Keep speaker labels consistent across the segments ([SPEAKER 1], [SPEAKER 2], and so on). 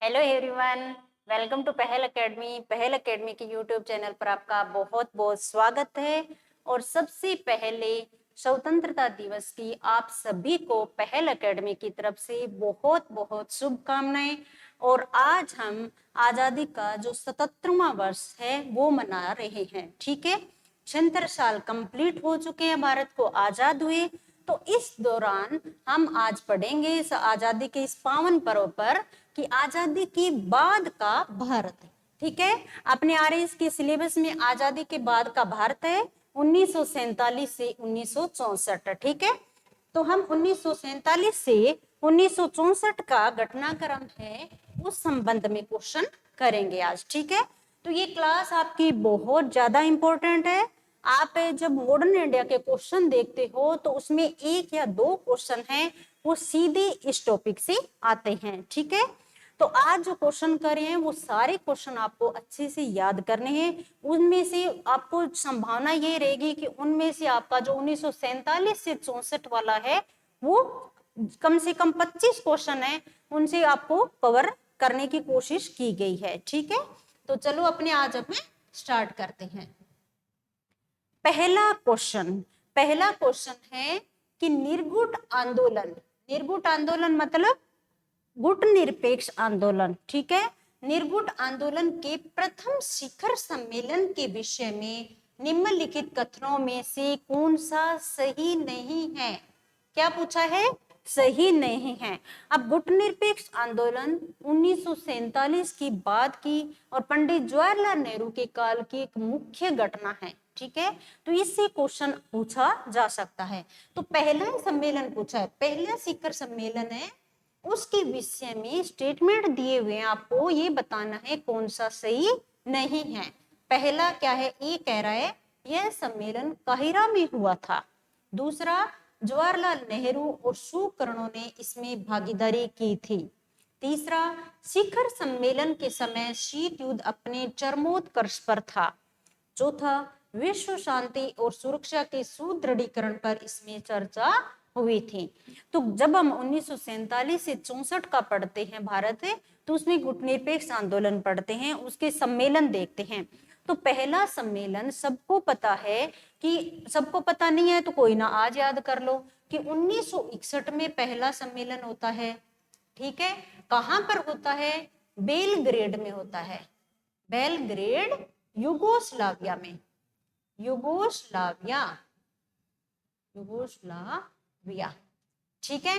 [SPEAKER 1] Hello everyone, welcome to पहल academy. पहल academy के यूट्यूब चैनल पर आपका बहुत बहुत स्वागत है। और सबसे पहले स्वतंत्रता दिवस की आप सभी को पहल एकेडमी की तरफ से बहुत बहुत शुभकामनाएं। और आज हम आजादी का जो 77वां वर्ष है वो मना रहे हैं। ठीक है, 76 साल कंप्लीट हो चुके हैं भारत को आजाद हुए। तो इस दौरान हम आज पढ़ेंगे इस आजादी के इस पावन पर्व पर कि आजादी के बाद का भारत है। ठीक है, अपने आरएस के सिलेबस में आजादी के बाद का भारत है 1947 से 1964। ठीक है, तो हम 1947 से 1964 का घटनाक्रम है उस संबंध में क्वेश्चन करेंगे आज। ठीक है, तो ये क्लास आपकी बहुत ज्यादा इंपॉर्टेंट है। आप जब मॉडर्न इंडिया के क्वेश्चन देखते हो तो उसमें एक या दो क्वेश्चन हैं वो सीधे इस टॉपिक से आते हैं। ठीक है, तो आज जो क्वेश्चन कर रहे हैं वो सारे क्वेश्चन आपको अच्छे से याद करने हैं। उनमें से आपको संभावना ये रहेगी कि उनमें से आपका जो 1947 से 64 वाला है वो कम से कम 25 क्वेश्चन है, उनसे आपको कवर करने की कोशिश की गई है। ठीक है, तो चलो अपने आज अपने स्टार्ट करते हैं। पहला क्वेश्चन है कि निर्गुट आंदोलन मतलब गुट निरपेक्ष आंदोलन। ठीक है, निर्गुट आंदोलन के प्रथम शिखर सम्मेलन के विषय में निम्नलिखित कथनों में से कौन सा सही नहीं है? क्या पूछा है? सही नहीं है। अब गुट निरपेक्ष आंदोलन 1947 की बाद की और पंडित जवाहरलाल नेहरू के काल की एक मुख्य घटना है। ठीक है, तो इससे क्वेश्चन पूछा जा सकता है। तो पहला सम्मेलन पूछा है, पहला शिखर सम्मेलन है, उसके विषय में स्टेटमेंट दिए हुए हैं, आपको ये बताना है कौन सा सही नहीं है। पहला क्या है? ये कह रहा है यह सम्मेलन काहिरा में हुआ था। दूसरा, जवाहरलाल नेहरू और सुकर्णों ने इसमें भागीदारी की थी। तीसरा, शिखर सम्मेलन के समय शीत युद्ध अपने चरमोत्कर्ष पर था। चौथा, विश्व शांति और सुरक्षा के सुदृढ़ीकरण पर इसमें चर्चा हुई थी। तो जब हम 1947 से 64 का पढ़ते हैं भारत है, तो उसमें गुटनिरपेक्ष आंदोलन पढ़ते हैं, उसके सम्मेलन देखते हैं। तो पहला सम्मेलन सबको पता है, कि सबको पता नहीं है तो कोई ना आज याद कर लो कि 1961 में पहला सम्मेलन होता है। ठीक है, कहां पर होता है? बेलग्रेड में होता है। बेलग्रेड, युगोस्लाविया में। युगोस्लाविया। ठीक है,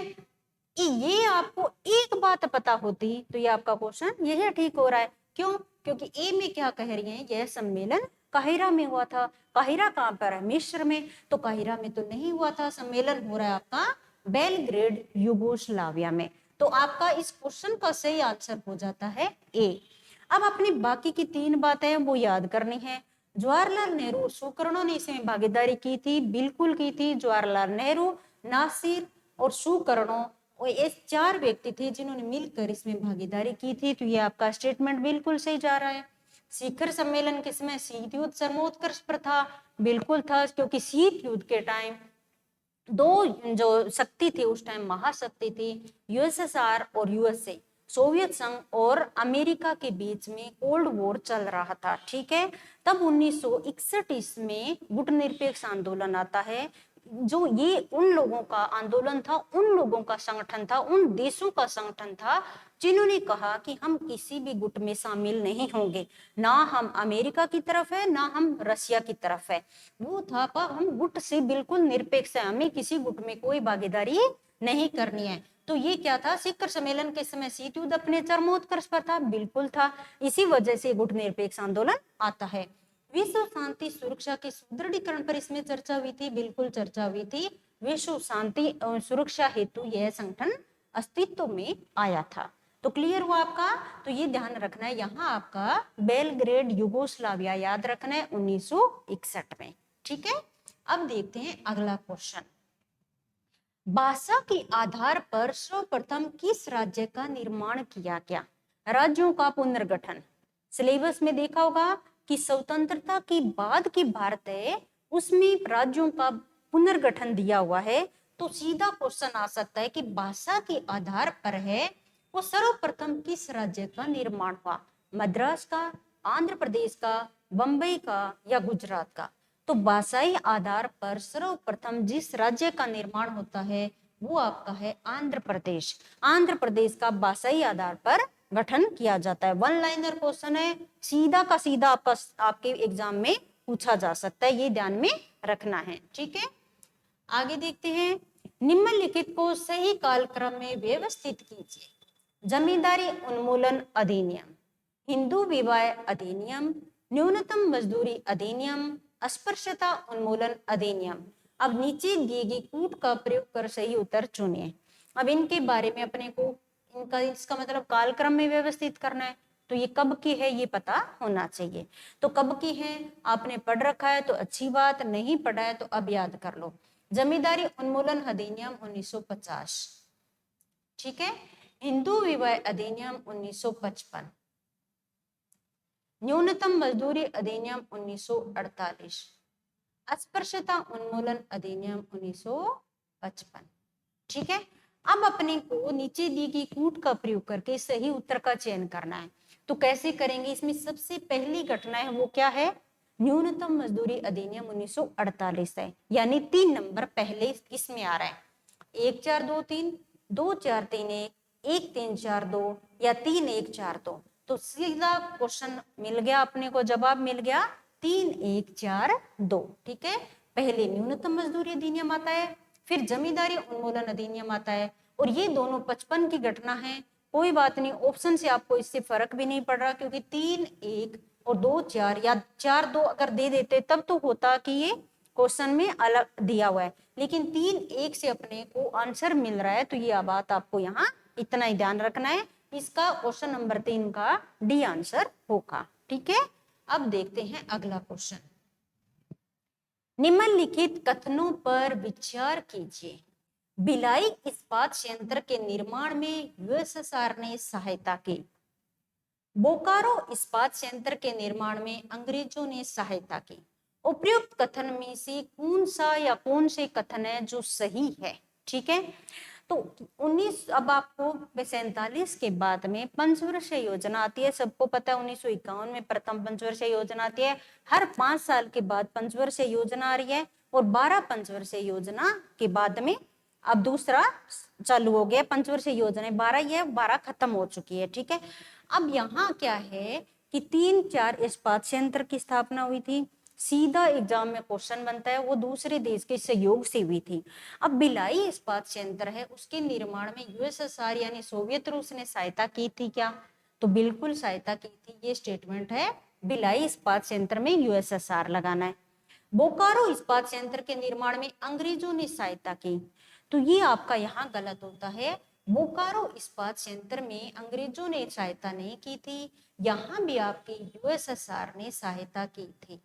[SPEAKER 1] ये आपको एक बात पता होती तो ये आपका क्वेश्चन यही ठीक हो रहा है। क्यों? क्योंकि ए में क्या कह रही है, यह सम्मेलन काहिरा में हुआ था। काहिरा कहां पर है? मिस्र में। तो काहिरा में तो नहीं हुआ था, सम्मेलन हो रहा है आपका बेलग्रेड, युगोस्लाविया में। तो आपका इस क्वेश्चन का सही आंसर हो जाता है ए। अब अपनी बाकी की तीन बातें वो याद करनी है। जवाहरलाल नेहरू और सुकर्णों ने इसमें भागीदारी की थी, बिल्कुल की थी। जवाहरलाल नेहरू, नासिर और सुकर्णों, और ये चार व्यक्ति थे जिन्होंने मिलकर इसमें भागीदारी की थी। तो ये आपका स्टेटमेंट बिल्कुल सही जा रहा है। शिखर सम्मेलन के समय शीत युद्ध चरमोत्कर्ष पर था, बिल्कुल था, क्योंकि शीत युद्ध के टाइम दो जो शक्ति थी उस टाइम, महाशक्ति थी, यूएसएसआर और यूएसए, सोवियत संघ और अमेरिका के बीच में कोल्ड वॉर चल रहा था। ठीक है, तब 1961 में गुटनिरपेक्ष आंदोलन आता है। जो ये उन लोगों का आंदोलन था, उन लोगों का संगठन था, उन देशों का संगठन था जिन्होंने कहा कि हम किसी भी गुट में शामिल नहीं होंगे, ना हम अमेरिका की तरफ है ना हम रसिया की तरफ है। वो था पर हम गुट से बिल्कुल निरपेक्ष है, हमें किसी गुट में कोई भागीदारी नहीं करनी है। तो ये क्या था? शिखर सम्मेलन के समय शीत युद्ध अपने चरमोत्कर्ष पर था, बिल्कुल था। इसी वजह से गुट निरपेक्ष आंदोलन आता है। विश्व शांति सुरक्षा के सुदृढ़ीकरण पर इसमें चर्चा हुई थी, बिल्कुल चर्चा हुई थी। विश्व शांति और सुरक्षा हेतु यह संगठन अस्तित्व में आया था। तो क्लियर हुआ आपका? तो ये ध्यान रखना है, यहाँ आपका बेलग्रेड, युगोस्लाविया याद रखना है 1961 में। ठीक है, अब देखते हैं अगला क्वेश्चन। भाषा के आधार पर सर्वप्रथम किस राज्य का निर्माण किया गया? राज्यों का पुनर्गठन। सिलेबस में देखा होगा कि स्वतंत्रता की बाद की भारत है, उसमें राज्यों का पुनर्गठन दिया हुआ है। तो सीधा क्वेश्चन आ सकता है कि भाषा के आधार पर है वो सर्वप्रथम किस राज्य का निर्माण हुआ? मद्रास का, आंध्र प्रदेश का, बंबई का या गुजरात का? तो भाषाई आधार पर सर्वप्रथम जिस राज्य का निर्माण होता है वो आपका है आंध्र प्रदेश। आंध्र प्रदेश का भाषाई आधार पर गठन किया जाता है। वन लाइनर क्वेश्चन है, सीधा का सीधा आपके एग्जाम में पूछा जा सकता है, ये ध्यान में रखना है। ठीक है, आगे देखते हैं। निम्नलिखित को सही कालक्रम में व्यवस्थित कीजिए। जमींदारी उन्मूलन अधिनियम, हिंदू विवाह अधिनियम, न्यूनतम मजदूरी अधिनियम, अस्पृश्यता उन्मूलन अधिनियम। अब नीचे दिए गए कूट का प्रयोग कर सही उत्तर चुनिए। अब इनके बारे में अपने को इनका इसका मतलब कालक्रम में व्यवस्थित करना है, तो ये कब की है ये पता होना चाहिए। तो कब की है आपने पढ़ रखा है तो अच्छी बात, नहीं पढ़ा है तो अब याद कर लो। जमींदारी उन्मूलन अधिनियम 1950, ठीक है। हिंदू विवाह अधिनियम 1955, न्यूनतम मजदूरी अधिनियम 1948, अस्पृश्यता उन्मूलन अधिनियम 1955। ठीक है, अब अपने को नीचे दी गई कूट का प्रयोग करके सही उत्तर का चयन करना है। तो कैसे करेंगे? इसमें सबसे पहली घटना है वो क्या है? न्यूनतम मजदूरी अधिनियम 1948 है, यानी 3 नंबर पहले इसमें आ रहा है। 1 4 2 3, 2 4 3 1, 1 3 4 2 या 3 1 4 2। तो सीधा क्वेश्चन मिल गया अपने को, जवाब मिल गया 3 1 4 2। ठीक है, पहले न्यूनतम मजदूरी अधिनियम आता है, फिर जमींदारी उन्मूलन अधिनियम आता है, और ये दोनों 55 की घटना है। कोई बात नहीं, ऑप्शन से आपको इससे फर्क भी नहीं पड़ रहा, क्योंकि 3 1 और 2 4 या 4 2 अगर दे देते तब तो होता कि ये क्वेश्चन में अलग दिया हुआ है, लेकिन 3 1 से अपने को आंसर मिल रहा है, तो ये बात आपको यहाँ इतना ही ध्यान रखना है। इसका क्वेश्चन नंबर 3 का डी आंसर होगा। ठीक है, अब देखते हैं अगला क्वेश्चन। निम्नलिखित कथनों पर विचार कीजिए। भिलाई इस्पात संयंत्र के निर्माण में यूएसएसआर ने सहायता की। बोकारो इस्पात संयंत्र के निर्माण में अंग्रेजों ने सहायता की। उपयुक्त कथन में से कौन सा या कौन से कथन है जो सही है? ठीक है, तो 19 अब आपको 47 के बाद में पंचवर्षीय योजना आती है। सबको पता है 1951 में प्रथम पंचवर्षीय योजना आती है। हर 5 साल के बाद पंचवर्षीय योजना आ रही है, और 12 पंचवर्षीय योजना के बाद में अब दूसरा चालू हो गया। पंचवर्षीय योजना 12 ही है, 12 खत्म हो चुकी है। ठीक है, अब यहाँ क्या है कि 3 4 इस्पात संयंत्र की स्थापना हुई थी। सीधा एग्जाम में क्वेश्चन बनता है, वो दूसरे देश के सहयोग से हुई थी। अब भिलाई इस्पात संयंत्र है, उसके निर्माण में यूएसएसआर यानी सोवियत रूस ने सहायता की थी क्या? तो बिल्कुल सहायता की थी। ये स्टेटमेंट है, भिलाई इस्पात संयंत्र में यूएसएसआर लगाना है। बोकारो इस्पात संयंत्र के निर्माण में अंग्रेजों ने सहायता की, तो ये आपका यहाँ गलत होता है। बोकारो इस्पात संयंत्र में अंग्रेजों ने सहायता नहीं की थी, यहाँ भी आपके यूएसएसआर ने सहायता की थी।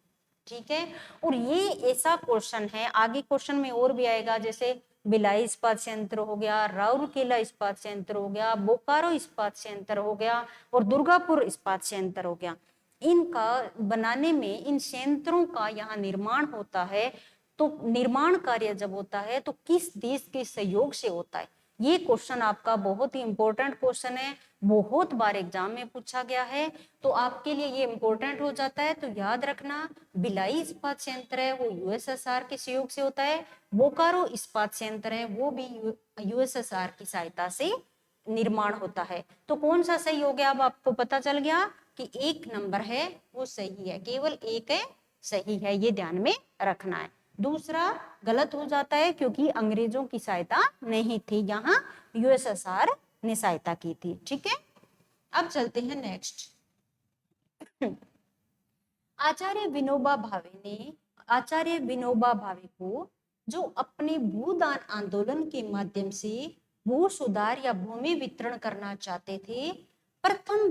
[SPEAKER 1] ठीक है, और ये ऐसा क्वेश्चन है, आगे क्वेश्चन में और भी आएगा, जैसे भिलाई इस्पात संयंत्र हो गया, राउरकेला इस्पात संयंत्र हो गया, बोकारो इस्पात संयंत्र हो गया, और दुर्गापुर इस्पात संयंत्र हो गया। इनका बनाने में, इन संयंत्रों का यहाँ निर्माण होता है, तो निर्माण कार्य जब होता है तो किस देश के सहयोग से होता है? ये क्वेश्चन आपका बहुत ही इंपॉर्टेंट क्वेश्चन है, बहुत बार एग्जाम में पूछा गया है, तो आपके लिए ये इंपॉर्टेंट हो जाता है। तो याद रखना, भिलाई इस्पात संयंत्र है वो यूएसएसआर के सहयोग से होता है, बोकारो इस्पात संयंत्र है वो भी यूएसएसआर की सहायता से निर्माण होता है। तो कौन सा सही हो गया? अब आपको पता चल गया कि 1 नंबर है वो सही है, केवल 1 है सही है, ये ध्यान में रखना है। दूसरा गलत हो जाता है क्योंकि अंग्रेजों की सहायता नहीं थी, यहाँ यूएसएसआर ने सहायता की थी। ठीक है, अब चलते हैं नेक्स्ट। आचार्य विनोबा भावे को जो अपने भूदान आंदोलन के माध्यम से भू सुधार या भूमि वितरण करना चाहते थे, प्रथम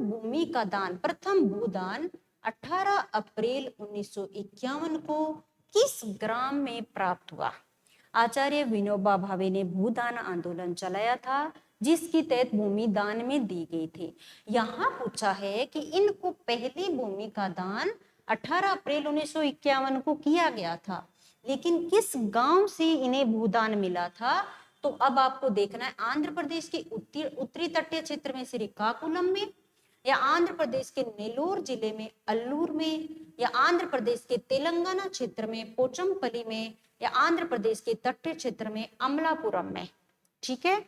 [SPEAKER 1] भूदान 18 अप्रैल 1951 को किस ग्राम में प्राप्त हुआ? आचार्य विनोबा भावे ने भूदान आंदोलन चलाया था, जिसके तहत भूमि दान में दी गई थी। यहाँ पूछा है कि इनको पहली भूमि का दान 18 अप्रैल 1951 को किया गया था, लेकिन किस गांव से इन्हें भूदान मिला था? तो अब आपको देखना है आंध्र प्रदेश के उत्तरी तटीय क्षेत्र में श्रीकाकुलम में, या आंध्र प्रदेश के नेल्लोर जिले में अल्लूर में, या आंध्र प्रदेश के तेलंगाना क्षेत्र में पोचमपल्ली में, या आंध्र प्रदेश के तटीय क्षेत्र में अमलापुरम में। ठीक है,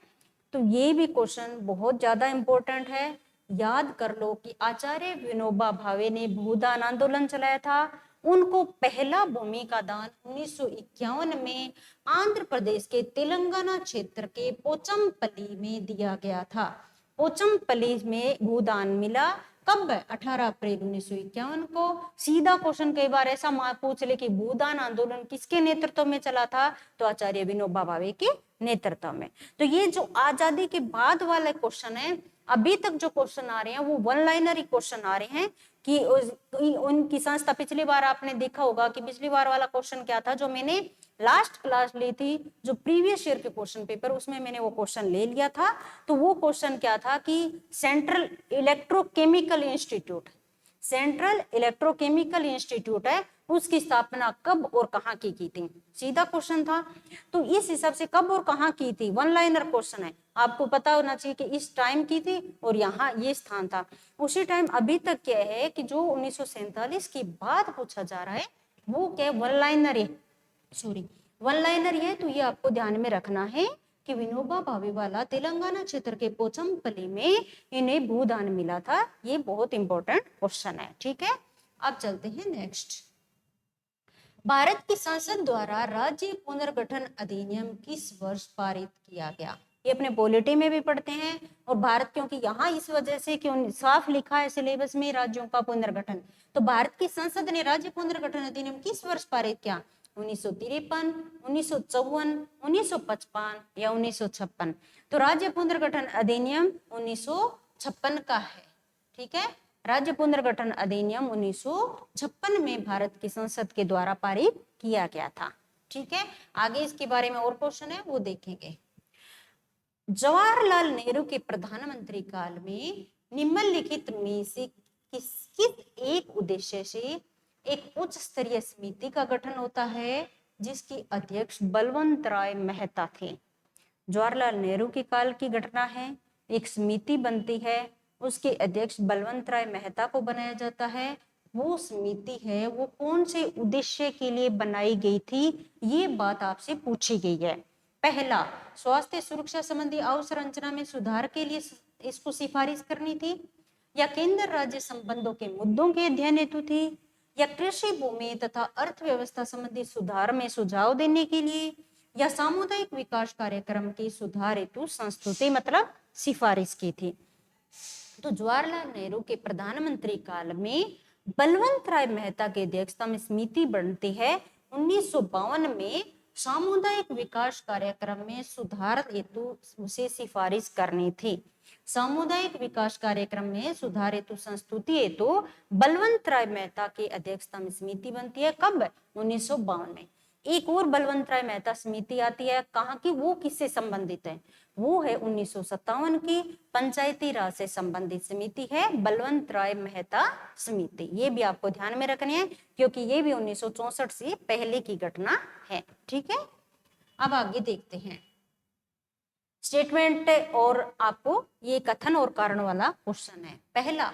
[SPEAKER 1] तो ये भी क्वेश्चन बहुत ज्यादा इंपॉर्टेंट है। याद कर लो कि आचार्य विनोबा भावे ने भूदान आंदोलन चलाया था। उनको पहला भूमि का दान 1951 में आंध्र प्रदेश के तेलंगाना क्षेत्र के पोचमपल्ली में दिया गया था। पोचमपल्ली में भूदान मिला कब? 18 अप्रैल 1951 को। सीधा क्वेश्चन कई बार ऐसा पूछ ले कि भूदान आंदोलन किसके नेतृत्व में चला था, तो आचार्य विनोबा भावे के नेतृत्व में। तो ये जो आजादी के बाद वाले क्वेश्चन है, अभी तक जो क्वेश्चन आ रहे हैं वो वन लाइनर ही क्वेश्चन आ रहे हैं कि उनकी संस्था। पिछली बार आपने देखा होगा कि पिछली बार वाला क्वेश्चन क्या था, जो मैंने लास्ट क्लास ली थी, जो प्रीवियस ईयर के क्वेश्चन पेपर, उसमें मैंने वो क्वेश्चन ले लिया था। तो वो क्वेश्चन क्या था कि central electrochemical institute, central electrochemical institute है, उसकी स्थापना कब और कहाँ की थी। सीधा क्वेश्चन था। तो इस हिसाब से कब और कहाँ की थी, वन लाइनर क्वेश्चन है, आपको पता होना चाहिए कि इस टाइम की थी और यहाँ ये स्थान था। उसी टाइम अभी तक क्या है कि जो 1947 के बाद पूछा जा रहा है वो क्या वन लाइनर है, सॉरी वन लाइनर है। तो ये आपको ध्यान में रखना है कि विनोबा भावे वाला तेलंगाना क्षेत्र के पोचमपल्ली में इन्हें भूदान मिला था। ये बहुत इंपॉर्टेंट क्वेश्चन है। ठीक है, अब चलते हैं नेक्स्ट। भारत की संसद द्वारा राज्य पुनर्गठन अधिनियम किस वर्ष पारित किया गया? ये अपने पॉलिटी में भी पढ़ते हैं। और भारत, क्योंकि यहाँ इस वजह से क्यों साफ लिखा है सिलेबस में राज्यों का पुनर्गठन, तो भारत की संसद ने राज्य पुनर्गठन अधिनियम किस वर्ष पारित किया? 1953, 1954, 1955 या 1956। तो राज्य पुनर्गठन अधिनियम 1956 का है। ठीक है, राज्य पुनर्गठन अधिनियम 1956 में भारत की संसद के द्वारा पारित किया गया था। ठीक है, आगे इसके बारे में और क्वेश्चन है वो देखेंगे। जवाहरलाल नेहरू के प्रधानमंत्री काल में निम्नलिखित में से किस एक उद्देश्य से एक उच्च स्तरीय समिति का गठन होता है जिसकी अध्यक्ष बलवंत राय मेहता थे? जवाहरलाल नेहरू के काल की घटना है, एक समिति बनती है, उसके अध्यक्ष बलवंत राय मेहता को बनाया जाता है। वो समिति है वो कौन से उद्देश्य के लिए बनाई गई थी, ये बात आपसे पूछी गई है। पहला, स्वास्थ्य सुरक्षा संबंधी अवसंरचना में सुधार के लिए इसको सिफारिश करनी थी, या केंद्र राज्य संबंधों के मुद्दों के अध्ययन हेतु थी, या कृषि भूमि तथा अर्थव्यवस्था संबंधी सुधार में सुझाव देने के लिए, या सामुदायिक विकास कार्यक्रम के सुधार हेतु संस्तुति मतलब सिफारिश की थी। तो जवाहरलाल नेहरू के प्रधानमंत्री काल में बलवंत राय मेहता के अध्यक्षता में समिति बनती है। 1952 में सामुदायिक विकास कार्यक्रम में सुधार हेतु उसे सिफारिश करनी थी। सामुदायिक विकास कार्यक्रम में सुधार हेतु संस्तुति हेतु बलवंत राय मेहता की अध्यक्षता में समिति बनती है। कब? 1952 में। एक और बलवंत राय मेहता समिति आती है, कहाँ की, वो किससे संबंधित है? वो है 1957 की पंचायती राज से संबंधित समिति है बलवंत राय मेहता समिति। ये भी आपको ध्यान में रखनी है क्योंकि ये भी 1964 से पहले की घटना है। ठीक है, अब आगे देखते हैं स्टेटमेंट, और आपको ये कथन और कारण वाला क्वेश्चन है। पहला,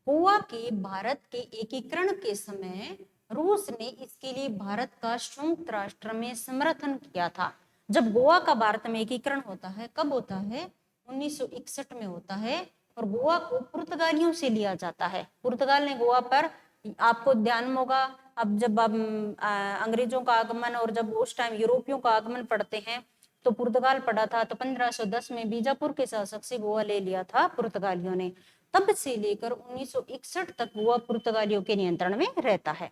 [SPEAKER 1] गोवा के भारत के एकीकरण के समय रूस ने इसके लिए भारत का संयुक्त राष्ट्र में समर्थन किया था। जब गोवा का भारत में एकीकरण होता है, कब होता है? 1961 में होता है, और गोवा को पुर्तगालियों से लिया जाता है। पुर्तगाल ने गोवा पर, आपको ध्यान होगा, अब जब अंग्रेजों का आगमन और जब उस टाइम यूरोपियों का आगमन पढ़ते हैं तो पुर्तगाल पड़ा था, तो 1510 में बीजापुर के शासक से गोवा ले लिया था पुर्तगालियों ने। तब से लेकर 1961 तक गोवा पुर्तगालियों के नियंत्रण में रहता है।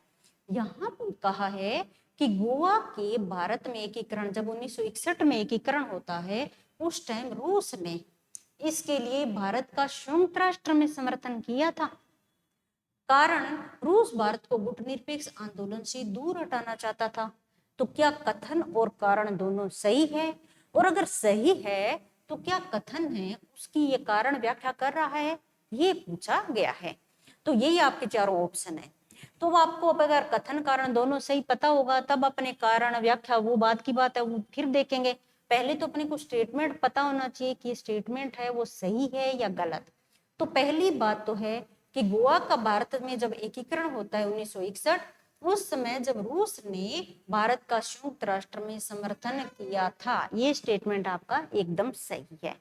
[SPEAKER 1] यहाँ पर कहा है कि गोवा के भारत में एकीकरण जब 1961 में एकीकरण होता है, उस टाइम रूस ने इसके लिए भारत का संयुक्त राष्ट्र में समर्थन किया था। कारण, रूस भारत को गुटनिरपेक्ष आंदोलन से दूर हटाना चाहता था। तो क्या कथन और कारण दोनों सही है? और अगर सही है तो क्या कथन है उसकी ये कारण व्याख्या कर रहा है, ये पूछा गया है। तो यही आपके चारों ऑप्शन है। तो आपको अब अगर कथन कारण दोनों सही पता होगा तब अपने कारण व्याख्या वो बात की बात है वो फिर देखेंगे। पहले तो अपने को स्टेटमेंट पता होना चाहिए कि स्टेटमेंट है वो सही है या गलत। तो पहली बात तो है कि गोवा का भारत में जब एकीकरण होता है 1961, उस समय जब रूस ने भारत का संयुक्त राष्ट्र में समर्थन किया था, ये स्टेटमेंट आपका एकदम सही है।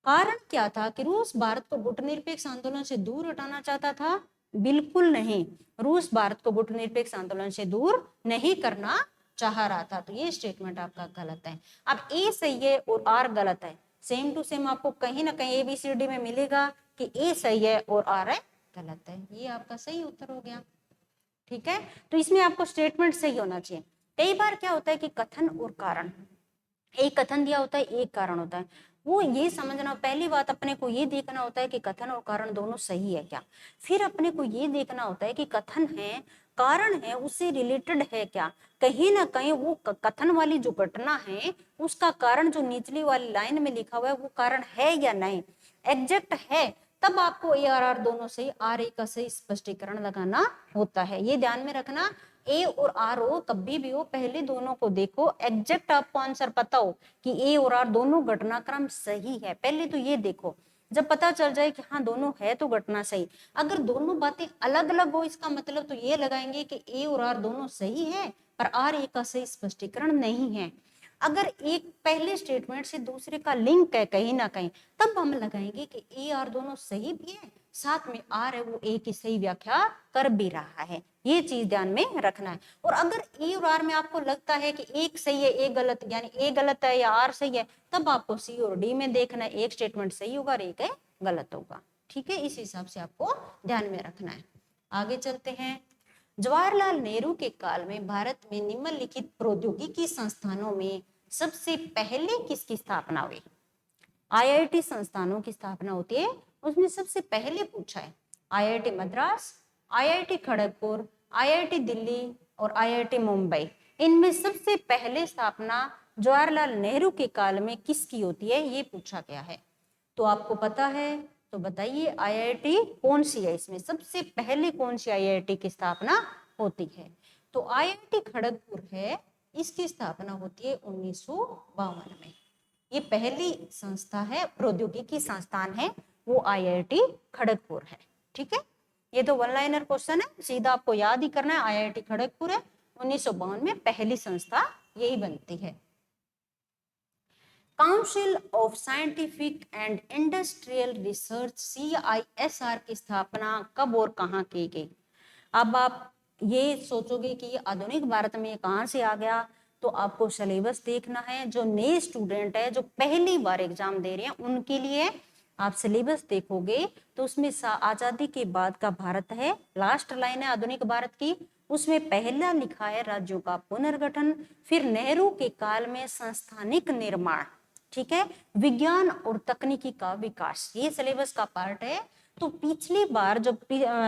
[SPEAKER 1] कारण क्या था कि रूस भारत को गुटनिरपेक्ष आंदोलन से दूर हटाना चाहता था? बिल्कुल नहीं, रूस भारत को गुटनिरपेक्ष आंदोलन से दूर नहीं करना चाह रहा था। तो ये स्टेटमेंट आपका गलत है। अब ए सही है और आर गलत है, सेम टू सेम आपको कहीं ना कहीं एबीसीडी में मिलेगा कि ए सही है और आर है गलत है। ये आपका सही उत्तर हो गया। ठीक है, तो इसमें आपको स्टेटमेंट सही होना चाहिए। कई बार क्या होता है कि कथन और कारण, एक कथन दिया होता है एक कारण होता है, वो ये समझना, पहली बात अपने को ये देखना होता है कि कथन और कारण दोनों सही है क्या। फिर अपने को ये देखना होता है कि कथन है कारण है उससे रिलेटेड है क्या, कहीं ना कहीं वो कथन वाली जो घटना है उसका कारण जो निचली वाली लाइन में लिखा हुआ है वो कारण है या नहीं, एग्जैक्ट है, तब आपको ए आर दोनों सही, आर ए का सही स्पष्टीकरण लगाना होता है। ये ध्यान में रखना, ए और आर हो कभी भी हो, पहले दोनों को देखो, एग्जैक्ट आपको आंसर पता हो कि ए और आर दोनों घटनाक्रम सही है, पहले तो ये देखो। जब पता चल जाए कि हाँ दोनों है तो घटना सही, अगर दोनों बातें अलग अलग हो इसका मतलब तो ये लगाएंगे कि ए और आर दोनों सही है पर आर ए का सही स्पष्टीकरण नहीं है। अगर एक पहले स्टेटमेंट से दूसरे का लिंक है कहीं ना कहीं, तब हम लगाएंगे कि ए आर दोनों सही भी है, साथ में आर है वो ए की सही व्याख्या कर भी रहा है, ये चीज ध्यान में रखना है। और अगर ए और आर में आपको लगता है कि एक सही है एक गलत, यानी ए गलत है या आर सही है, तब आपको सी और डी में देखना है, एक स्टेटमेंट सही होगा और एक है गलत होगा। ठीक है, इस हिसाब से आपको ध्यान में रखना है। आगे चलते हैं। जवाहरलाल नेहरू के काल में भारत में निम्नलिखित प्रौद्योगिकी संस्थानों में सबसे पहले किसकी स्थापना हुई? आईआईटी संस्थानों की स्थापना होती है, उसमें सबसे पहले पूछा है IIT Madras, IIT Kharagpur, IIT Delhi और आईआईटी मुंबई। इनमें सबसे पहले स्थापना जवाहरलाल नेहरू के काल में किसकी होती है, ये पूछा गया है। तो आपको पता है तो बताइए आईआईटी कौन सी है, इसमें सबसे पहले कौन सी आईआईटी की स्थापना होती है? तो आईआईटी खड़गपुर है, इसकी स्थापना होती है 1952 में। ये पहली संस्था है, प्रौद्योगिकी संस्थान है, वो आईआईटी खड़गपुर है। ठीक है, ये तो वन लाइनर क्वेश्चन है, सीधा आपको याद ही करना है, आईआईटी खड़गपुर है, 1952 में पहली संस्था यही बनती है। Council of scientific and industrial research CISR की स्थापना कब और कहाँ की गई? अब आप ये सोचोगे कि आधुनिक भारत में कहाँ से आ गया, तो आपको सिलेबस देखना है। जो नए स्टूडेंट है जो पहली बार एग्जाम दे रहे हैं उनके लिए आप सिलेबस देखोगे तो उसमें आजादी के बाद का भारत है, लास्ट लाइन है आधुनिक भारत की, उसमें पहला लिखा है राज्यों का पुनर्गठन, फिर नेहरू के काल में संस्थानिक निर्माण, ठीक है, विज्ञान और तकनीकी का विकास, ये सिलेबस का पार्ट है। तो पिछली बार जो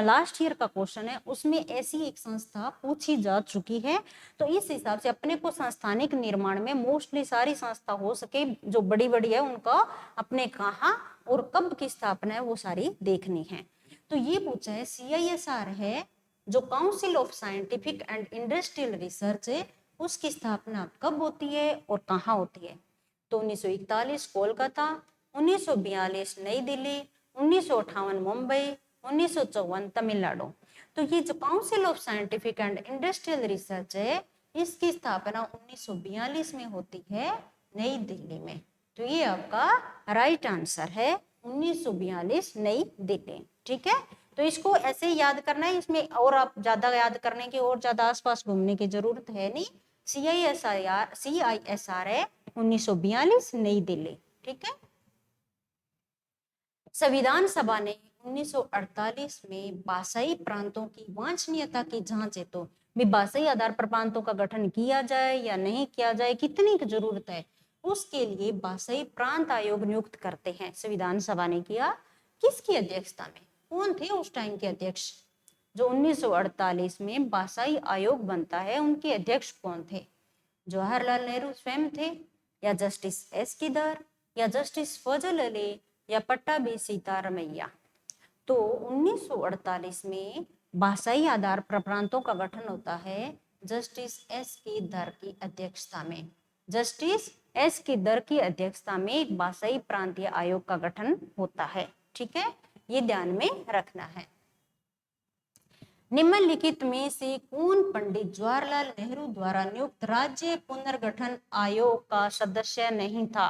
[SPEAKER 1] लास्ट ईयर का क्वेश्चन है उसमें ऐसी एक संस्था पूछी जा चुकी है, तो इस हिसाब से अपने को संस्थानिक निर्माण में मोस्टली सारी संस्था हो सके जो बड़ी बड़ी है उनका अपने कहाँ और कब की स्थापना है वो सारी देखनी है। तो ये पूछा है CISR है जो council of scientific and industrial research है, उसकी स्थापना कब होती है और कहाँ होती है? तो 1941 कोलकाता, 1942 नई दिल्ली, 1958 मुंबई, 1954 तमिलनाडु। तो ये जो council of scientific and industrial research है इसकी स्थापना 1942 में होती है नई दिल्ली में। तो ये आपका राइट आंसर है 1942 नई दिल्ली। ठीक है, तो इसको ऐसे ही याद करना है, इसमें और आप ज्यादा याद करने की और ज्यादा आसपास घूमने की जरूरत है नहीं। CISR है 1942 नई दिल्ली। ठीक है, संविधान सभा ने 1948 में भाषाई प्रांतों की वांछनीयता की जांच हेतु भी भाषाई आधार पर प्रांतों का गठन किया जाए या नहीं किया जाए, कितनी की जरूरत है, उसके लिए भाषाई प्रांत आयोग नियुक्त करते हैं। संविधान सभा ने किया, किसकी अध्यक्षता में, कौन थे उस टाइम के अध्यक्ष? जो 1948 में भाषाई आयोग बनता है उनके अध्यक्ष कौन थे? जवाहरलाल नेहरू स्वयं थे, या जस्टिस S. किदर, या जस्टिस फजल अली, या पट्टाभी सीतारमैया? तो 1948 में भाषाई आधार पर प्रांतों का गठन होता है जस्टिस S. किदर की अध्यक्षता में। जस्टिस एस की दर की अध्यक्षता में एक भाषाई प्रांतीय आयोग का गठन होता है। ठीक है, ये ध्यान में रखना है। निम्नलिखित में से कौन पंडित जवाहरलाल नेहरू द्वारा नियुक्त राज्य पुनर्गठन आयोग का सदस्य नहीं था?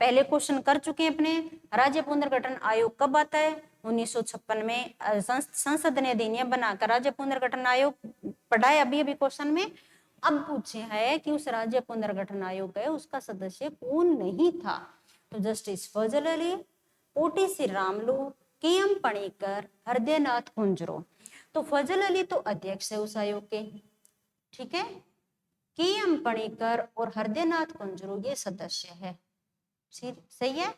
[SPEAKER 1] पहले क्वेश्चन कर चुके हैं अपने। राज्य पुनर्गठन आयोग कब आता है? 1956 में संसद ने अधिनियम बनाकर राज्य पुनर्गठन आयोग पढ़ा है अभी अभी क्वेश्चन में। अब पूछे है कि उस राज्य पुनर्गठन आयोग है उसका सदस्य कौन नहीं था? तो जस्टिस फजल अली, ओटी सी रामलू, के एम पणिकर, हृदयनाथ कुंजरो। तो फजल अली तो अध्यक्ष है उस आयोग के, ठीक है। के एम पणिकर और हृदयनाथ कुंजरो ये सदस्य है, सही है।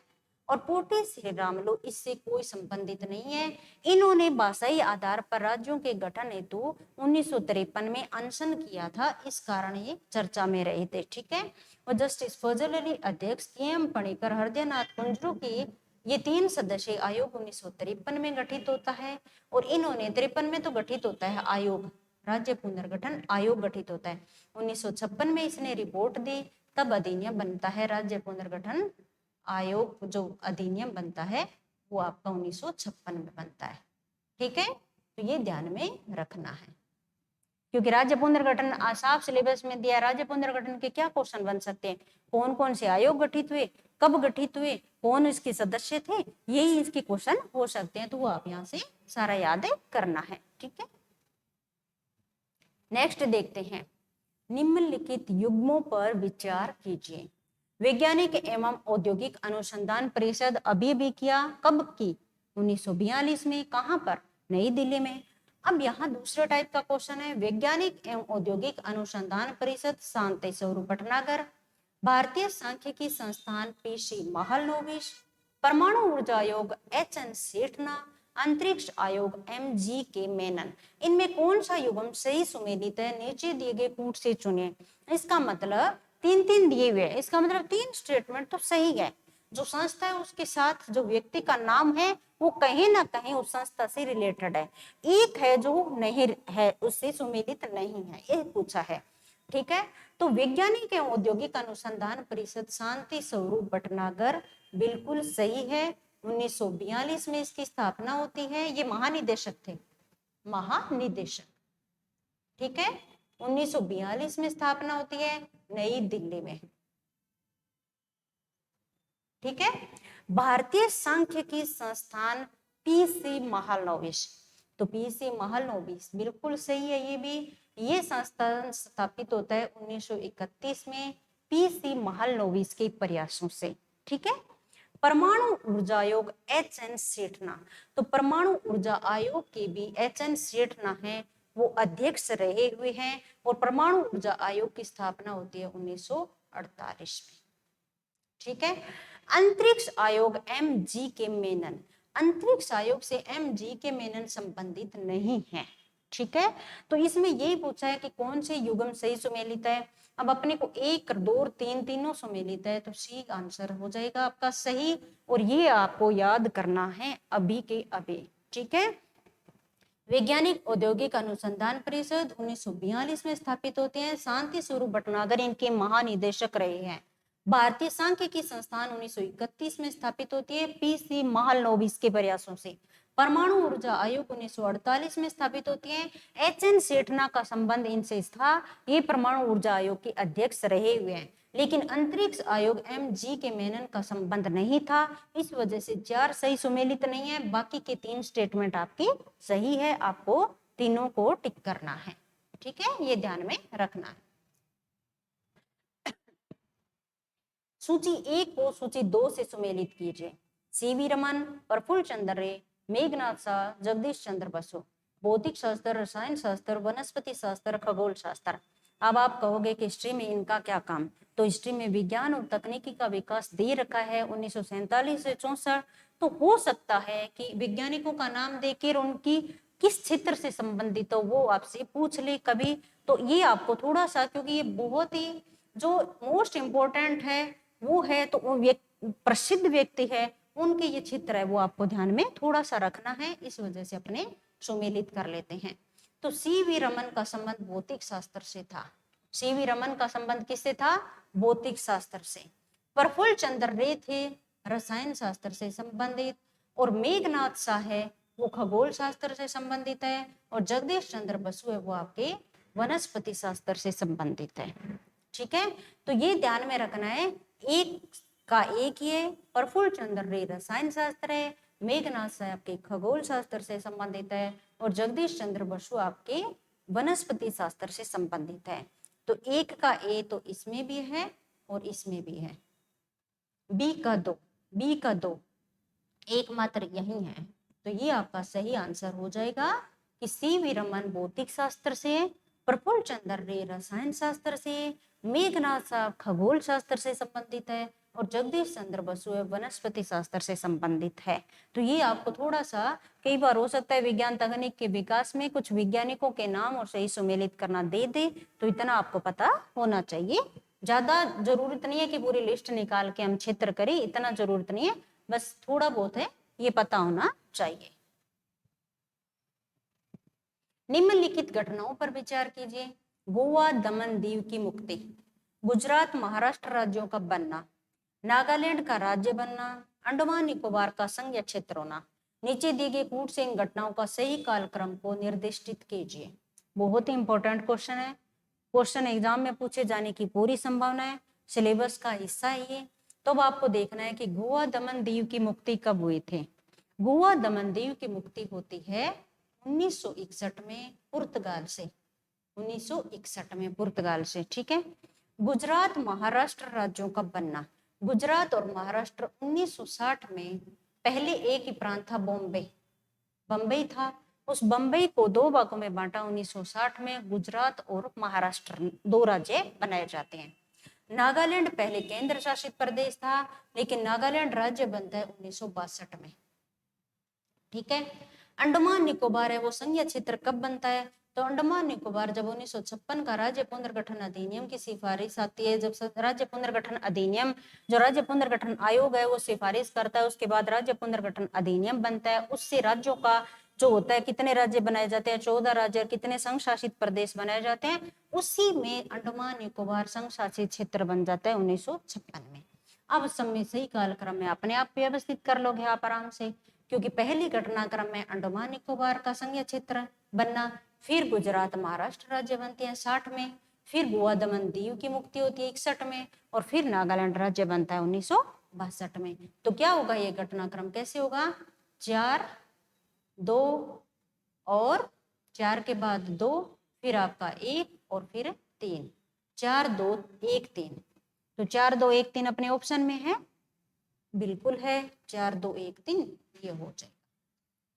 [SPEAKER 1] और पोटी श्री रामलू इससे कोई संबंधित नहीं है। इन्होंने भाषाई आधार पर राज्यों के गठन हेतु 1953 में अनशन किया था, इस कारण ये चर्चा में रहे थे, ठीक है। और जस्टिस फजल अली अध्यक्ष, के एम पणिकर, हृदयनाथ कुंजरो की ये 3 सदस्यीय आयोग 1953 में गठित होता है। और इन्होंने 53 में तो गठित होता है आयोग, राज्य पुनर्गठन आयोग गठित होता है। 1956 में इसने रिपोर्ट दी, तब अधिनियम बनता है राज्य पुनर्गठन आयोग। जो अधिनियम बनता है वो आपका 1956 में बनता है, ठीक है। तो ये ध्यान में रखना है, क्योंकि राज्य पुनर्गठन साफ सिलेबस में दिया। राज्य पुनर्गठन के क्या क्वेश्चन बन सकते हैं? कौन कौन से आयोग गठित हुए, कब गठित हुए, कौन इसके सदस्य थे, यही इसके क्वेश्चन हो सकते हैं। तो वो आप यहाँ से सारा याद करना है, ठीक है। नेक्स्ट देखते हैं, निम्नलिखित युग्मों पर विचार कीजिए। वैज्ञानिक एवं औद्योगिक अनुसंधान परिषद अभी भी किया, कब की? 1942 में। कहां पर? नई दिल्ली में। अब यहाँ दूसरे टाइप का क्वेश्चन है, वैज्ञानिक एवं औद्योगिक अनुसंधान परिषद शांति स्वरूप भटनागर, भारतीय सांख्यिकी संस्थान पीसी महालनोबिस, परमाणु ऊर्जा आयोग एच.एन. सेठना, अंतरिक्ष आयोग एम.जी.के. मेनन। इनमें कौन सा युग्म सही सुमेलित है? नीचे दिए गए कूट से चुनिए। इसका मतलब 3-3 दिए हुए, इसका मतलब 3 स्टेटमेंट तो सही है। जो संस्था है उसके साथ जो व्यक्ति का नाम है वो कहीं ना कहीं उस संस्था से रिलेटेड है। एक है जो नहीं है, उससे सुमेलित नहीं है, ये पूछा है, ठीक है। तो वैज्ञानिक एवं औद्योगिक अनुसंधान परिषद शांति स्वरूप भटनागर बिल्कुल सही है। 1942 में इसकी स्थापना होती है। ये महानिदेशक थे, महानिदेशक, ठीक है। 1942 में स्थापना होती है नई दिल्ली में, ठीक है। भारतीय सांख्यिकी संस्थान पीसी महालनोबिस, तो पीसी महालनोबिस बिल्कुल सही है। ये भी ये संस्थान स्थापित होता है 1931 में पीसी महालनोबिस के प्रयासों से, ठीक है। परमाणु ऊर्जा आयोग एच.एन. सेठना, तो परमाणु ऊर्जा आयोग के भी एच.एन. सेठना है, वो अध्यक्ष रहे हुए हैं। और परमाणु ऊर्जा आयोग की स्थापना होती है 1948 में, ठीक है। अंतरिक्ष आयोग एम.जी.के. मेनन, अंतरिक्ष आयोग से एम.जी.के. मेनन संबंधित नहीं है, ठीक है। तो इसमें यही पूछा है कि कौन से युग्म सही सुमेलित है। अब अपने को 1, 2 और 3 तीनों सुमेलित है, तो सी आंसर हो जाएगा आपका सही। और ये आपको याद करना है अभी के अभी, ठीक है। वैज्ञानिक औद्योगिक अनुसंधान परिषद 1942 में स्थापित होते हैं। शांति स्वरूप भटनागर इनके महानिदेशक रहे हैं। भारतीय सांख्यिकी संस्थान 1931 में स्थापित होती है पीसी महालनोबिस के प्रयासों से। परमाणु ऊर्जा आयोग 1948 में स्थापित होती है। एच.एन. सेठना का संबंध इनसे था, ये परमाणु ऊर्जा आयोग के अध्यक्ष रहे हुए हैं। लेकिन अंतरिक्ष आयोग एम.जी.के. मेनन का संबंध नहीं था, इस वजह से 4 सही सुमेलित नहीं है। बाकी के 3 स्टेटमेंट आपकी सही है, आपको तीनों को टिक करना है, ठीक है, ये ध्यान में रखना है। सूची 1 को सूची 2 से सुमेलित कीजिए। सीवी रमन, प्रफुल्ल चंद्र रे, मेघनाथ शाह, जगदीश चंद्र बसु। भौतिक शास्त्र, रसायन शास्त्र, वनस्पति शास्त्र, खगोल शास्त्र। अब आप कहोगे कि हिस्ट्री में इनका क्या काम? तो हिस्ट्री में विज्ञान और तकनीकी का विकास दे रखा है 1947 से 64। तो हो सकता है कि वैज्ञानिकों का नाम देकर उनकी किस क्षेत्र से संबंधित हो वो आपसे पूछ ले कभी। तो ये आपको थोड़ा सा, क्योंकि ये बहुत ही जो मोस्ट इम्पोर्टेंट है वो है, तो वो प्रसिद्ध व्यक्ति है, उनके ये क्षेत्र है वो आपको ध्यान में थोड़ा सा रखना है, इस वजह से अपने सुमेलित कर लेते हैं। तो सीवी रमन का संबंध भौतिक शास्त्र से था। सीवी रमन का संबंध किससे था? भौतिक शास्त्र से। प्रफुल्ल चंद्र रे थे रसायन शास्त्र से संबंधित, और मेघनाथ शाह है वो खगोल शास्त्र से संबंधित है, और जगदीश चंद्र बसु है वो आपके वनस्पति शास्त्र से संबंधित है। ठीक है, तो ये ध्यान में रखना है, एक का एक ही है, प्रफुल्ल चंद्र रे रसायन शास्त्र है, मेघनाथ शाह आपके खगोल शास्त्र से संबंधित है, और जगदीश चंद्र बसु आपके वनस्पति शास्त्र से संबंधित है। तो एक का ए तो इसमें भी है और इसमें भी है। बी का दो एकमात्र यही है, तो ये आपका सही आंसर हो जाएगा कि सी वी रमन भौतिक शास्त्र से, प्रफुल्ल चंद्र रे रसायन शास्त्र से, मेघनाथ साहब खगोल शास्त्र से संबंधित है, और जगदीश चंद्र बसु वनस्पति शास्त्र से संबंधित है। तो ये आपको थोड़ा सा कई बार हो सकता है विज्ञान तकनीक के विकास में कुछ वैज्ञानिकों के नाम और सही सुमेलित करना दे दे, तो इतना आपको पता होना चाहिए। ज्यादा जरूरत नहीं है कि पूरी लिस्ट निकाल के हम क्षेत्र करें, इतना जरूरत नहीं है, बस थोड़ा बहुत है ये पता होना चाहिए। निम्नलिखित घटनाओं पर विचार कीजिए। गोवा दमन दीव की मुक्ति, गुजरात महाराष्ट्र राज्यों का बनना, नागालैंड का राज्य बनना, अंडमान निकोबार का संघीय क्षेत्र होना। नीचे दिए गए कूट से इन घटनाओं का सही कालक्रम को निर्दिष्टित कीजिए। बहुत ही इंपॉर्टेंट क्वेश्चन है, क्वेश्चन एग्जाम में पूछे जाने की पूरी संभावना है, सिलेबस का हिस्सा है ये। तो अब आपको देखना है कि गोवा दमन दीव की मुक्ति कब हुई थी। गोवा दमन दीव की मुक्ति होती है 1961 में पुर्तगाल से, 1961 में पुर्तगाल से। ठीक है, गुजरात महाराष्ट्र राज्यों का बनना, गुजरात और महाराष्ट्र 1960 में पहले एक ही प्रांत था, बम्बई था, उस बम्बई को दो भागों में बांटा 1960 में, गुजरात और महाराष्ट्र दो राज्य बनाए जाते हैं। नागालैंड पहले केंद्र शासित प्रदेश था, लेकिन नागालैंड राज्य बनता है 1962 में। ठीक है, अंडमान निकोबार है वो संघीय क्षेत्र कब बनता है, तो अंडमान निकोबार जब 1956 का राज्य पुनर्गठन अधिनियम की सिफारिश आती है, जब राज्य पुनर्गठन अधिनियम, जो राज्य पुनर्गठन आयोग है वो सिफारिश करता है, उसके बाद राज्य पुनर्गठन अधिनियम बनता है, उससे राज्यों का जो होता है कितने राज्य बनाए जाते हैं, 14 राज्य, और कितने संघ शासित प्रदेश बनाए जाते हैं, उसी में अंडमान निकोबार संघ शासित क्षेत्र बन जाता है 1956 में। अब समय सही कालक्रम में अपने आप व्यवस्थित कर लोगे आप आराम से, क्योंकि पहली घटनाक्रम में अंडमान निकोबार का संघीय क्षेत्र बनना, फिर गुजरात महाराष्ट्र राज्य बनते हैं 60 में, फिर गोवा दमन दीव की मुक्ति होती है 61 में, और फिर नागालैंड राज्य बनता है 1962 में। तो क्या होगा ये घटनाक्रम, कैसे होगा, 4, 2 और 4 के बाद 2, फिर आपका 1 और फिर 3, 4, 2, 1, 3। तो 4, 2, 1, 3 अपने ऑप्शन में है, बिल्कुल है, 4, 2, 1, 3 ये हो जाएगा।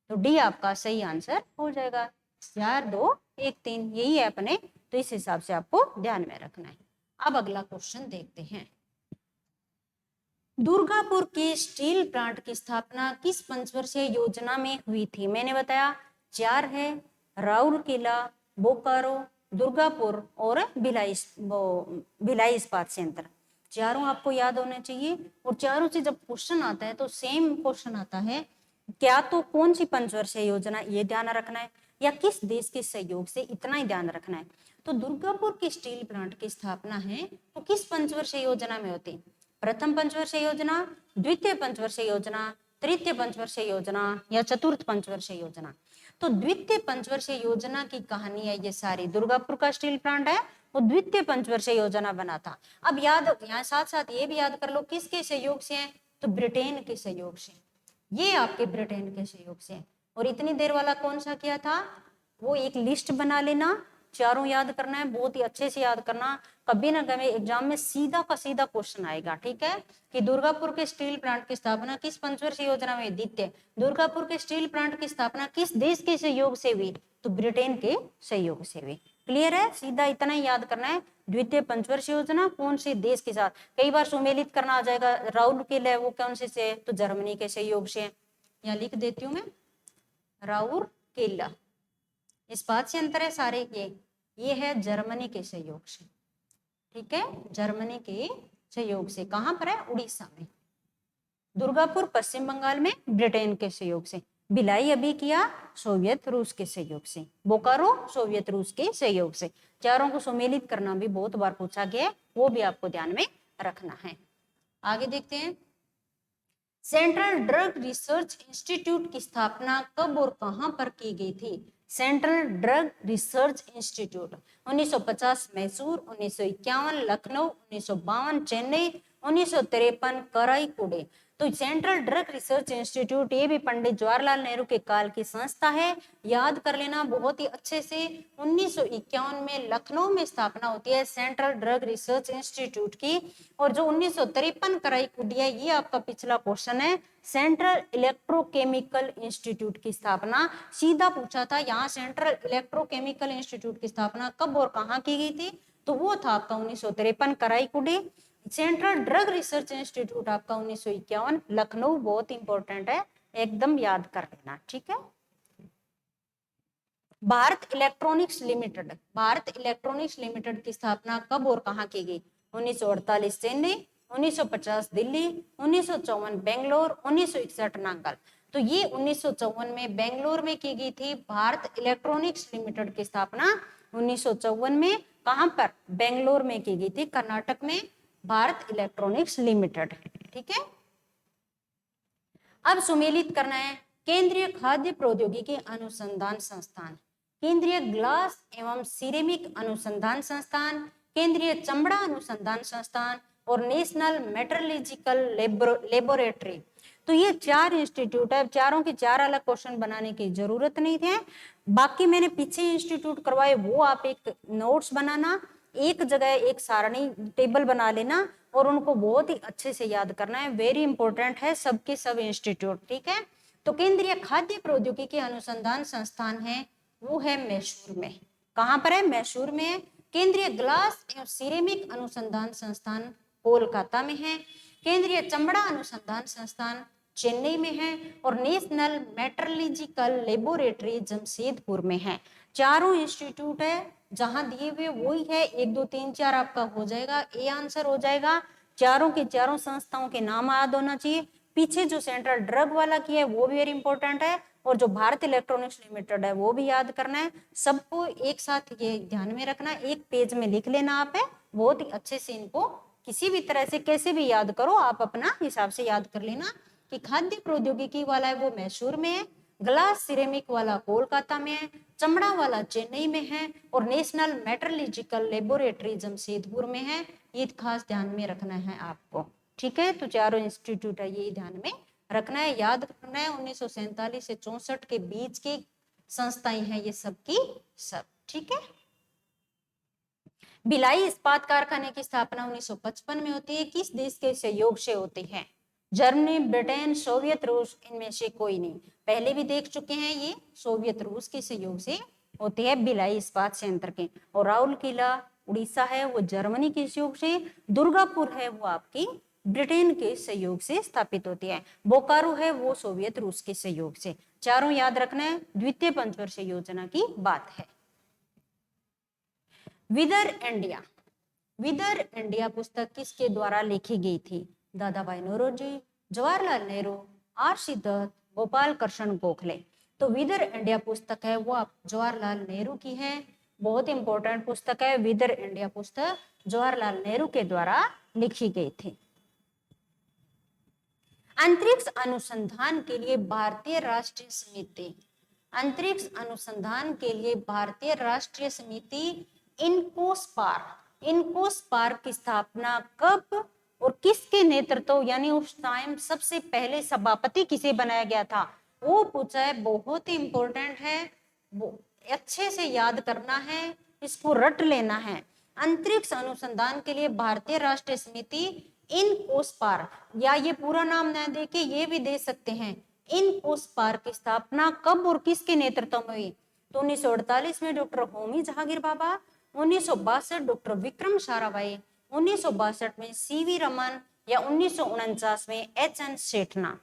[SPEAKER 1] तो डी आपका सही आंसर हो जाएगा, 4, 2, 1, 3 यही है अपने, तो इस हिसाब से आपको ध्यान में रखना है। अब अगला क्वेश्चन देखते हैं। दुर्गापुर के स्टील प्लांट की स्थापना किस पंचवर्षीय योजना में हुई थी। मैंने बताया 4 है, राउरकेला, बोकारो, दुर्गापुर और भिलाई इस्पात संयंत्र। चारों आपको याद होने चाहिए, और चारों से जब क्वेश्चन आता है तो सेम क्वेश्चन आता है, क्या तो कौन सी पंचवर्षीय योजना ये ध्यान रखना है, या किस देश के सहयोग से, इतना ही ध्यान रखना है। तो दुर्गापुर के स्टील प्लांट की स्थापना है तो किस पंचवर्षीय योजना में होती, प्रथम पंचवर्षीय योजना, द्वितीय पंचवर्षीय योजना, तृतीय पंचवर्षीय योजना या चतुर्थ पंचवर्षीय योजना। तो द्वितीय पंचवर्षीय योजना की कहानी है ये सारी, दुर्गापुर का स्टील प्लांट है वो द्वितीय पंचवर्षीय योजना बना था। अब याद यहाँ साथ साथ ये भी याद कर लो किसके सहयोग से है, तो ब्रिटेन के सहयोग से, ये आपके ब्रिटेन के सहयोग से। और इतनी देर वाला कौन सा किया था, वो एक लिस्ट बना लेना, चारों याद करना है, बहुत ही अच्छे से याद करना, कभी ना कभी एग्जाम में सीधा का सीधा क्वेश्चन आएगा। ठीक है, कि दुर्गापुर के स्टील प्लांट की स्थापना किस पंचवर्षीय योजना में, द्वितीय। दुर्गापुर के स्टील प्लांट की स्थापना किस देश के सहयोग से हुई, तो ब्रिटेन के सहयोग से हुई। क्लियर है, सीधा इतना ही याद करना है, द्वितीय पंचवर्षीय योजना कौन से देश के साथ, कई बार सुमेलित करना आ जाएगा, राउरकेला वो कौन से तो जर्मनी के सहयोग से, यहाँ लिख देती हूँ मैं, राउरकेला इस्पात संयंत्र है सारे ये है जर्मनी के सहयोग से। ठीक है, जर्मनी के सहयोग से, कहां पर है, उड़ीसा में। दुर्गापुर पश्चिम बंगाल में, ब्रिटेन के सहयोग से। भिलाई अभी किया, सोवियत रूस के सहयोग से। बोकारो सोवियत रूस के सहयोग से। चारों को सुमेलित करना भी बहुत बार पूछा गया है, वो भी आपको ध्यान में रखना है। आगे देखते हैं, सेंट्रल ड्रग रिसर्च इंस्टीट्यूट की स्थापना कब और कहां पर की गई थी? Central drug research institute 1950 Mysore, 1951 Lucknow, 1952 Chennai, 1953 Karaikudi. तो सेंट्रल ड्रग रिसर्च इंस्टीट्यूट ये भी पंडित जवाहरलाल नेहरू के काल की संस्था है, याद कर लेना बहुत ही अच्छे से। 1951 में लखनऊ में स्थापना होती है सेंट्रल ड्रग रिसर्च इंस्टीट्यूट की, और जो 1953 कराईकुडी है ये आपका पिछला क्वेश्चन है, सेंट्रल इलेक्ट्रोकेमिकल इंस्टीट्यूट की स्थापना सीधा पूछा था, यहाँ सेंट्रल इलेक्ट्रोकेमिकल इंस्टीट्यूट की स्थापना कब और कहाँ की गई थी? तो वो था आपका 1953 Karaikudi. Central drug research institute आपका 1951 लखनऊ, बहुत इंपॉर्टेंट है, एकदम याद कर लेना, ठीक है। Bharat electronics limited, Bharat electronics limited की स्थापना कब और कहाँ की गई? 1948 चेन्नई, 1950 दिल्ली, 1954 बेंगलोर, 1961 नांगल। तो ये 1954 में बेंगलोर में की गई थी भारत इलेक्ट्रॉनिक्स लिमिटेड की स्थापना 1954 में, कहां पर? बेंगलोर में की गई थी, कर्नाटक में, भारत इलेक्ट्रॉनिक्स लिमिटेड, ठीक है। अब सुमेलित करना है, केंद्रीय खाद्य प्रौद्योगिकी अनुसंधान संस्थान, केंद्रीय ग्लास एवं सिरेमिक अनुसंधान संस्थान, केंद्रीय चमड़ा अनुसंधान संस्थान और नेशनल मेट्रोलॉजिकल लेबोरेटरी। तो ये 4 इंस्टीट्यूट है, चारों के 4 अलग क्वेश्चन बनाने की जरूरत नहीं है, बाकी मैंने पीछे इंस्टीट्यूट करवाए वो आप एक नोट्स बनाना, एक जगह एक सारणी टेबल बना लेना और उनको बहुत ही अच्छे से याद करना है, वेरी इंपॉर्टेंट है सबके सब इंस्टीट्यूट, ठीक है। तो केंद्रीय खाद्य प्रौद्योगिकी अनुसंधान संस्थान है वो है मैसूर में, कहां पर है? मैसूर में है। केंद्रीय ग्लास एवं सिरेमिक अनुसंधान संस्थान कोलकाता में है, केंद्रीय चमड़ा अनुसंधान संस्थान चेन्नई में है और नेशनल मेट्रोलॉजिकल लेबोरेटरी जमशेदपुर में है। चारों इंस्टीट्यूट है जहां दिए हुए वही है, 1 2 3 4 आपका हो जाएगा, ए आंसर हो जाएगा। चारों के चारों संस्थाओं के नाम याद होना चाहिए, पीछे जो सेंट्रल ड्रग वाला की है वो भी वेरी इंपॉर्टेंट है और जो भारत इलेक्ट्रॉनिक्स लिमिटेड है वो भी याद करना है, सबको एक साथ ये ध्यान में रखना, एक पेज में लिख लेना आप है, बहुत ही अच्छे से इनको किसी भी तरह से कैसे भी याद करो, आप अपना हिसाब से याद कर लेना कि खाद्य प्रौद्योगिकी वाला है वो मैसूर में है, ग्लास सिरेमिक वाला कोलकाता में है, चमड़ा वाला चेन्नई में है और नेशनल मेट्रोलॉजिकल लेबोरेटरी जमशेदपुर में है। ये खास ध्यान में रखना है आपको, ठीक है। तो चारों इंस्टीट्यूट है ये ध्यान में रखना है, याद करना है। 1947 से 64 के बीच की संस्थाएं हैं ये सब की सब, ठीक है। भिलाई इस्पात कारखाने की स्थापना 1955 में होती है, किस देश के सहयोग से होती है? जर्मनी, ब्रिटेन, सोवियत रूस, इनमें से कोई नहीं, पहले भी देख चुके हैं, ये सोवियत रूस के सहयोग से होती है भिलाई इस्पात संयंत्र के। और राउल किला उड़ीसा है वो जर्मनी के सहयोग से, दुर्गापुर है वो आपकी ब्रिटेन के सहयोग से स्थापित होती है, बोकारो है वो सोवियत रूस के सहयोग से। चारों याद रखना है, द्वितीय पंचवर्षीय योजना की बात है। विदर इंडिया, विदर इंडिया पुस्तक किसके द्वारा लिखी गई थी? दादा भाई नौरोजी, जवाहरलाल नेहरू, आर.सी. दत्त, गोपाल कृष्ण गोखले। तो विदर इंडिया पुस्तक है वो जवाहरलाल नेहरू की है, बहुत इंपॉर्टेंट पुस्तक है। विदर इंडिया पुस्तक जवाहरलाल नेहरू के द्वारा लिखी गई थी। अंतरिक्ष अनुसंधान के लिए भारतीय राष्ट्रीय समिति, अंतरिक्ष अनुसंधान के लिए भारतीय राष्ट्रीय समिति इनकोस्पार, इनकोस्पार की स्थापना कब और किसके नेतृत्व, यानी उस टाइम सबसे पहले सभापति किसे बनाया गया था वो पूछा है, बहुत ही इंपॉर्टेंट है, वो अच्छे से याद करना है, इसको रट लेना है। अंतरिक्ष अनुसंधान के लिए भारतीय राष्ट्रीय समिति इनकोस्पार, या ये पूरा नाम ना दे के ये भी दे सकते हैं, इनकोस्पार की स्थापना कब और किसके नेतृत्व में हुई? तो 1948 में डॉक्टर होमी जहांगीर भाभा, 1962 डॉक्टर विक्रम साराभाई, 1962 में सीवी रमन या 1949 में एच.एन. सेठना।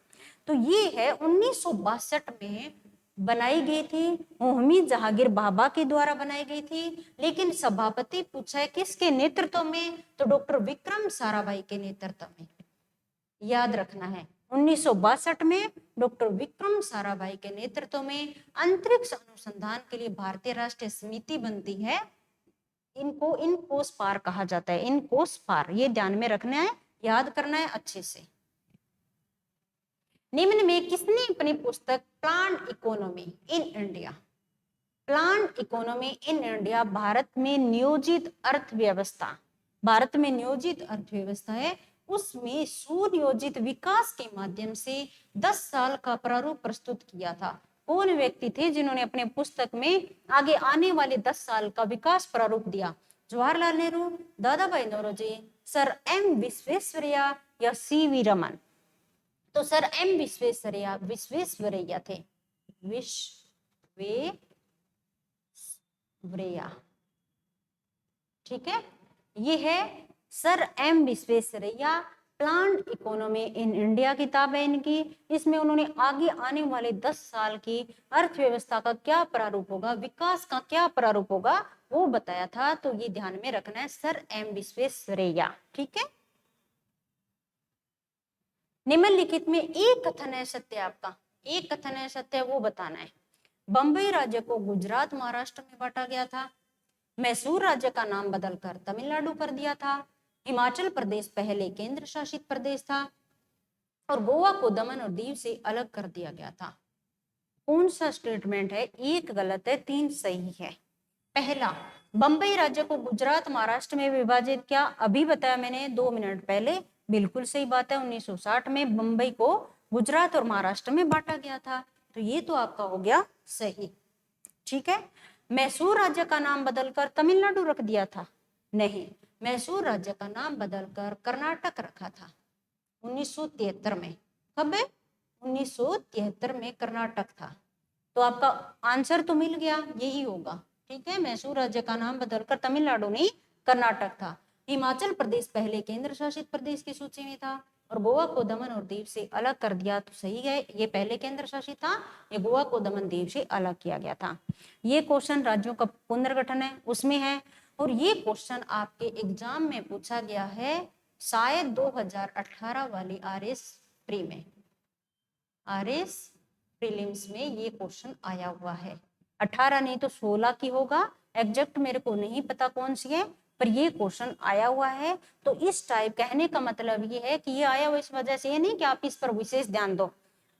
[SPEAKER 1] तो ये है 1962 में बनाई गई थी, होमी जहांगीर भाभा के द्वारा बनाई गई थी, लेकिन सभापति पूछा है किसके नेतृत्व में? तो डॉक्टर विक्रम साराभाई के नेतृत्व में, याद रखना है। 1962 में डॉक्टर विक्रम साराभाई के नेतृत्व में अंतरिक्ष अनुसंधान के लिए भारतीय राष्ट्रीय समिति बनती है, इनको इनकोस्पार कहा जाता है, इनकोस्पार, ये ध्यान में रखना है, याद करना है अच्छे से। निम्न में किसने अपनी पुस्तक plant economy in India, plant economy in India, Bharat में नियोजित अर्थव्यवस्था, भारत में नियोजित अर्थव्यवस्था है, उसमें सुनियोजित विकास के माध्यम से 10 साल का प्रारूप प्रस्तुत किया था। कौन व्यक्ति थे जिन्होंने अपने पुस्तक में आगे आने वाले 10 साल का विकास प्रारूप दिया? जवाहरलाल नेहरू, दादा भाई नौरोजी, सर एम विश्वेश्वरैया या सीवी रमन? तो सर एम विश्वेश्वरैया विश्वेश्वरैया थे, विश्वेश्वरैया, ठीक है। ये है sir M Visvesvaraya, planned economy in India किताब है इनकी। इसमें उन्होंने आगे आने वाले 10 साल की अर्थव्यवस्था का क्या प्रारूप होगा, विकास का क्या प्रारूप होगा, वो बताया था। तो ये ध्यान में रखना है, सर एम विश्वेश्वरैया, ठीक है। निम्नलिखित में एक कथन है सत्य, आपका एक कथन है सत्य, वो बताना है। बंबई राज्य को गुजरात महाराष्ट्र में बांटा गया था, मैसूर राज्य का नाम बदलकर तमिलनाडु कर दिया था, हिमाचल प्रदेश पहले केंद्र शासित प्रदेश था, और गोवा को दमन और दीव से अलग कर दिया गया था। कौन सा स्टेटमेंट है? एक गलत है, 3 सही है। पहला, बंबई राज्य को गुजरात महाराष्ट्र में विभाजित किया, अभी बताया मैंने 2 मिनट पहले, बिल्कुल सही बात है। 1960 में बंबई को गुजरात और महाराष्ट्र में बांटा गया था, तो ये तो आपका हो गया सही, ठीक है। मैसूर राज्य का नाम बदलकर तमिलनाडु रख दिया था? नहीं, मैसूर राज्य का नाम बदलकर कर्नाटक रखा था 1973 में। कब है? 1973 में कर्नाटक था। तो आपका आंसर तो मिल गया, यही होगा, ठीक है। मैसूर राज्य का नाम बदलकर तमिलनाडु नहीं कर्नाटक था। हिमाचल प्रदेश पहले केंद्र शासित प्रदेश की सूची में था, और गोवा को दमन और दीव से अलग कर दिया, तो सही है, ये पहले केंद्र शासित था, ये गोवा को दमन दीव से अलग किया गया था। ये क्वेश्चन राज्यों का पुनर्गठन है उसमें है, और ये क्वेश्चन आपके एग्जाम में पूछा गया है शायद 2018 वाली आरएस प्री में, आरएस प्रीलिम्स में ये क्वेश्चन आया हुआ है। 18 नहीं तो 16 की होगा, एग्जैक्ट मेरे को नहीं पता कौन सी है, पर ये क्वेश्चन आया हुआ है। तो इस टाइप, कहने का मतलब ये है कि ये आया हुआ इस वजह से ये नहीं कि आप इस पर विशेष ध्यान दो,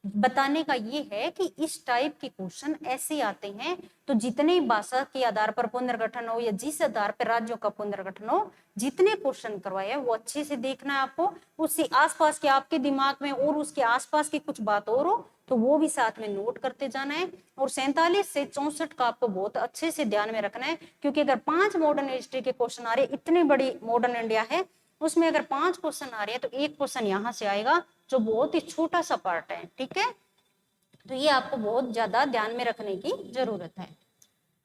[SPEAKER 1] बताने का ये है कि इस टाइप के क्वेश्चन ऐसे आते हैं। तो जितने भाषा के आधार पर पुनर्गठन हो या जिस आधार पर राज्यों का पुनर्गठन हो, जितने क्वेश्चन करवाए वो अच्छे से देखना है आपको। उससे आसपास के आपके दिमाग में और उसके आसपास की कुछ बात और हो तो वो भी साथ में नोट करते जाना है। और 47 से 64 का आपको बहुत अच्छे से ध्यान में रखना है, क्योंकि अगर 5 मॉडर्न हिस्ट्री के क्वेश्चन आ रहे, इतनी बड़ी मॉडर्न इंडिया है, उसमें अगर 5 क्वेश्चन आ रहे हैं तो एक क्वेश्चन यहाँ से आएगा जो बहुत ही छोटा सा पार्ट है, ठीक है। तो ये आपको बहुत ज्यादा ध्यान में रखने की जरूरत है।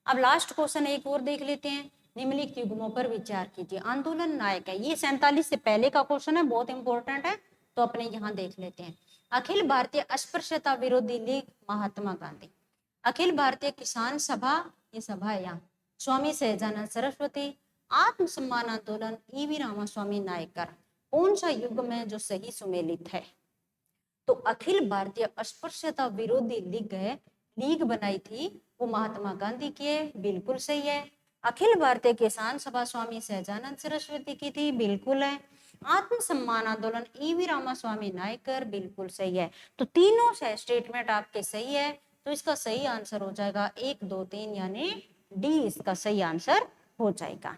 [SPEAKER 1] अब लास्ट क्वेश्चन एक और देख लेते हैं। निम्नलिखित युग्मों पर विचार कीजिए। आंदोलन नायक है, ये 47 से पहले का क्वेश्चन है, बहुत इंपॉर्टेंट है, तो अपने यहाँ देख लेते हैं। अखिल भारतीय अस्पृश्यता विरोधी लीग महात्मा गांधी, अखिल भारतीय किसान सभा, ये सभा है यहाँ, स्वामी सहजानंद सरस्वती, आत्मसम्मान आंदोलन, ईवी रामास्वामी नायकर, कौन सा युग्म है जो सही सुमेलित है? तो अखिल भारतीय अस्पृश्यता विरोधी लीग है, लीग बनाई थी वो महात्मा गांधी की है, बिल्कुल सही है। अखिल भारतीय किसान सभा स्वामी सहजानंद सरस्वती की थी, बिल्कुल है। आत्मसम्मान आंदोलन ईवी रामास्वामी नायकर, बिल्कुल सही है। तो तीनों से स्टेटमेंट आपके सही है, तो इसका सही आंसर हो जाएगा 1, 2, 3, यानी डी इसका सही आंसर हो जाएगा।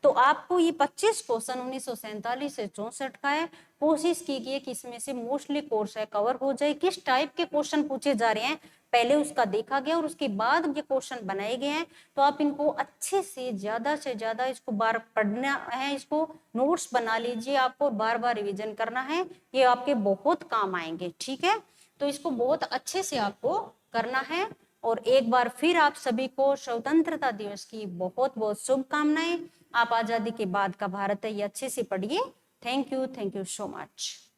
[SPEAKER 1] तो आपको ये 25 क्वेश्चन 1947 से 64 का है, कोशिश कीजिए कि इसमें से मोस्टली कोर्स है कवर हो जाए। किस टाइप के क्वेश्चन पूछे जा रहे हैं पहले उसका देखा गया, और उसके बाद ये क्वेश्चन बनाए गए हैं। तो आप इनको अच्छे से ज्यादा इसको बार पढ़ना है, इसको नोट्स बना लीजिए, आपको बार बार रिविजन करना है, ये आपके बहुत काम आएंगे, ठीक है। तो इसको बहुत अच्छे से आपको करना है। और एक बार फिर आप सभी को स्वतंत्रता दिवस की बहुत बहुत शुभकामनाएं। आप आजादी के बाद का भारत है, ये अच्छे से पढ़िए। Thank you so much.